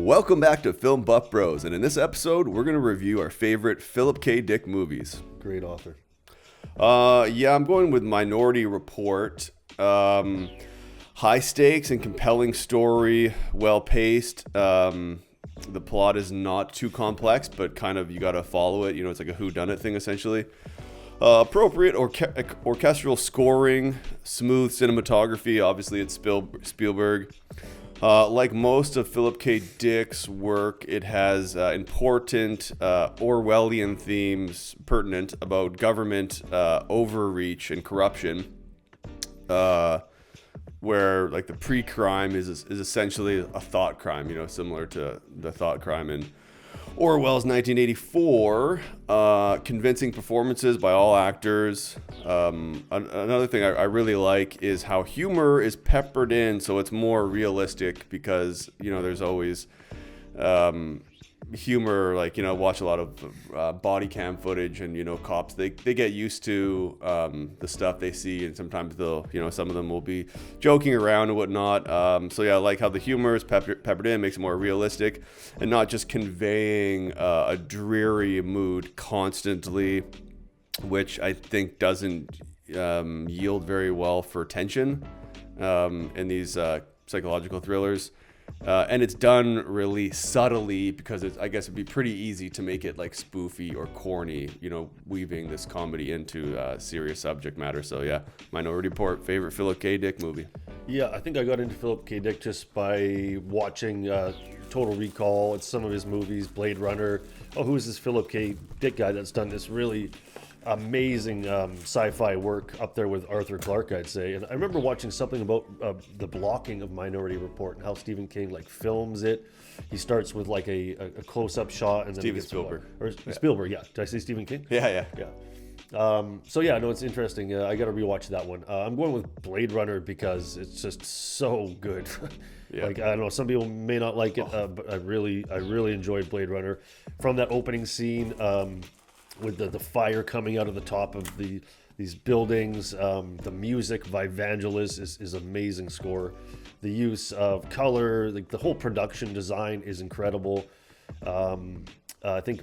Welcome back to Film Buff Bros, and in this episode, we're going to review our favorite Philip K. Dick movies. Great author. I'm going with Minority Report. High stakes and compelling story, well paced. The plot is not too complex, but kind of you got to follow it. You know, it's like a whodunit thing essentially. Appropriate orchestral scoring, smooth cinematography. Obviously, it's Spielberg. Like most of Philip K. Dick's work, it has important Orwellian themes pertinent about government overreach and corruption, where like the pre-crime is essentially a thought crime, you know, similar to the thought crime in Orwell's 1984. Convincing performances by all actors. Another thing I really like is how humor is peppered in, so it's more realistic because, you know, there's always humor, like, you know, watch a lot of body cam footage, and, you know, cops, they get used to the stuff they see, and sometimes they'll, you know, some of them will be joking around and whatnot. So yeah, I like how the humor is peppered in, makes it more realistic and not just conveying a dreary mood constantly, which I think doesn't yield very well for tension in these psychological thrillers. And it's done really subtly because I guess it'd be pretty easy to make it like spoofy or corny, you know, weaving this comedy into serious subject matter. So yeah, Minority Report, favorite Philip K. Dick movie. Yeah, I think I got into Philip K. Dick just by watching Total Recall. It's some of his movies, Blade Runner. Oh, who is this Philip K. Dick guy that's done this really amazing sci-fi work up there with Arthur Clarke, I'd say. And I remember watching something about the blocking of Minority Report and how Stephen King like films it. He starts with like a close-up shot, and then Steven Spielberg. Spielberg, yeah. Did I say Stephen King? Yeah. So yeah, no, it's interesting. I got to rewatch that one. I'm going with Blade Runner because it's just so good. Yeah. Like, I don't know, some people may not like it, but I really enjoyed Blade Runner. From that opening scene, with the fire coming out of the top of these buildings, the music by Vangelis is amazing score. The use of color, like the whole production design is incredible. I think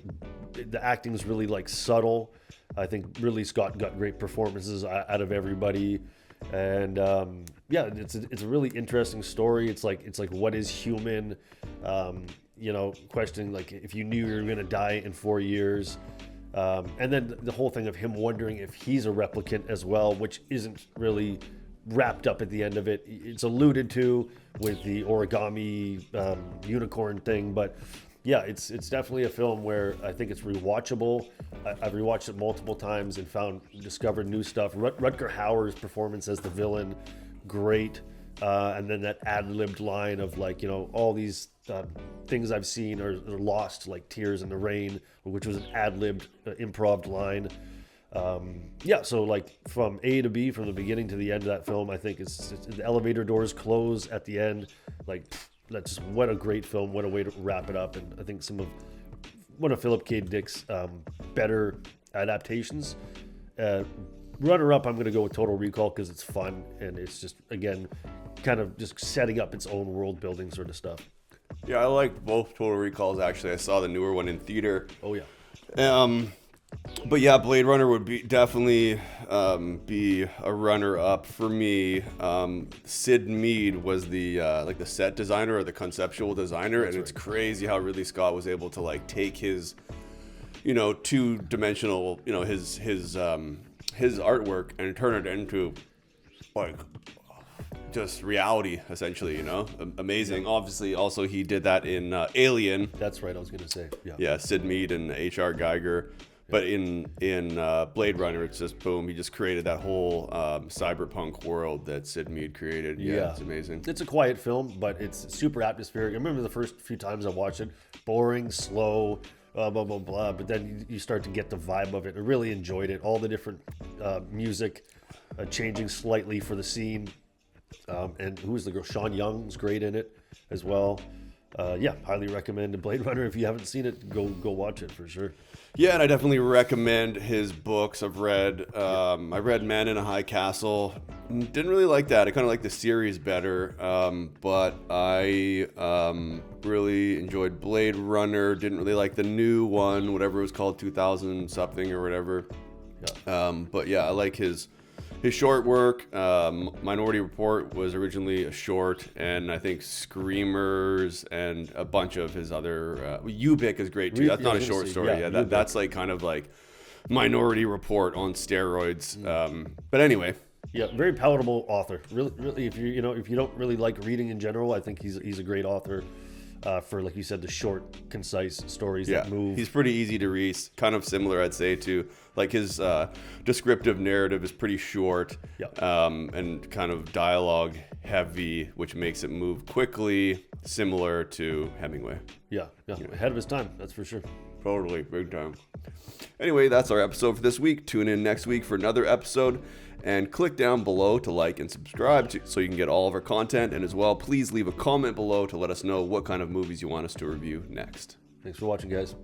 the acting is really like subtle. I think Ridley Scott got great performances out of everybody, and yeah, it's a really interesting story. It's like what is human? You know, questioning like if you knew you were going to die in 4 years. And then the whole thing of him wondering if he's a replicant as well, which isn't really wrapped up at the end of it. It's alluded to with the origami unicorn thing, but yeah, it's definitely a film where I think it's rewatchable. I've rewatched it multiple times and discovered new stuff. Rutger Hauer's performance as the villain, great. And then that ad-libbed line of like, you know, all these things I've seen are lost, like Tears in the Rain, which was an ad-libbed improv line. Yeah, so like from A to B, from the beginning to the end of that film, I think it's the elevator doors close at the end. Like, what a great film, what a way to wrap it up. And I think one of Philip K. Dick's better adaptations. Runner-up, I'm going to go with Total Recall because it's fun and it's just, again, kind of just setting up its own world-building sort of stuff. Yeah, I like both Total Recalls, actually. I saw the newer one in theater. Oh, yeah. But yeah, Blade Runner would definitely be a runner-up for me. Sid Mead was the like the set designer or the conceptual designer, and it's crazy how Ridley Scott was able to like take his, you know, two-dimensional, you know, his artwork and turn it into like just reality, essentially, you know. Amazing. Yeah. Obviously, also he did that in Alien. That's right, I was going to say. Yeah, Sid Mead and H.R. Geiger. But in Blade Runner, it's just boom. He just created that whole cyberpunk world that Sid Mead created. Yeah, it's amazing. It's a quiet film, but it's super atmospheric. I remember the first few times I watched it, boring, slow, blah, blah, blah. But then you start to get the vibe of it. I really enjoyed it. All the different music changing slightly for the scene. And who's the girl? Sean Young's great in it as well. yeah, highly recommend Blade Runner. If you haven't seen it, go watch it for sure. Yeah, and I definitely recommend his books. I read Man in a High Castle. Didn't really like that. I kind of like the series better. But I really enjoyed Blade Runner. Didn't really like the new one, whatever it was called, 2000 something or whatever. Yeah. But yeah, I like his short work. Minority Report was originally a short, and I think Screamers and a bunch of his other. Ubik is great too. That's not a short story. Yeah, that's like kind of like Minority Report on steroids. But anyway. Yeah, very palatable author. Really, if you don't really like reading in general, I think he's a great author. For, like you said, the short, concise stories that move. He's pretty easy to read. Kind of similar, I'd say, to like his descriptive narrative is pretty short, and kind of dialogue heavy, which makes it move quickly, similar to Hemingway. Yeah, ahead of his time, that's for sure. Totally, big time. Anyway, that's our episode for this week. Tune in next week for another episode. And click down below to like and subscribe so you can get all of our content. And as well, please leave a comment below to let us know what kind of movies you want us to review next. Thanks for watching, guys.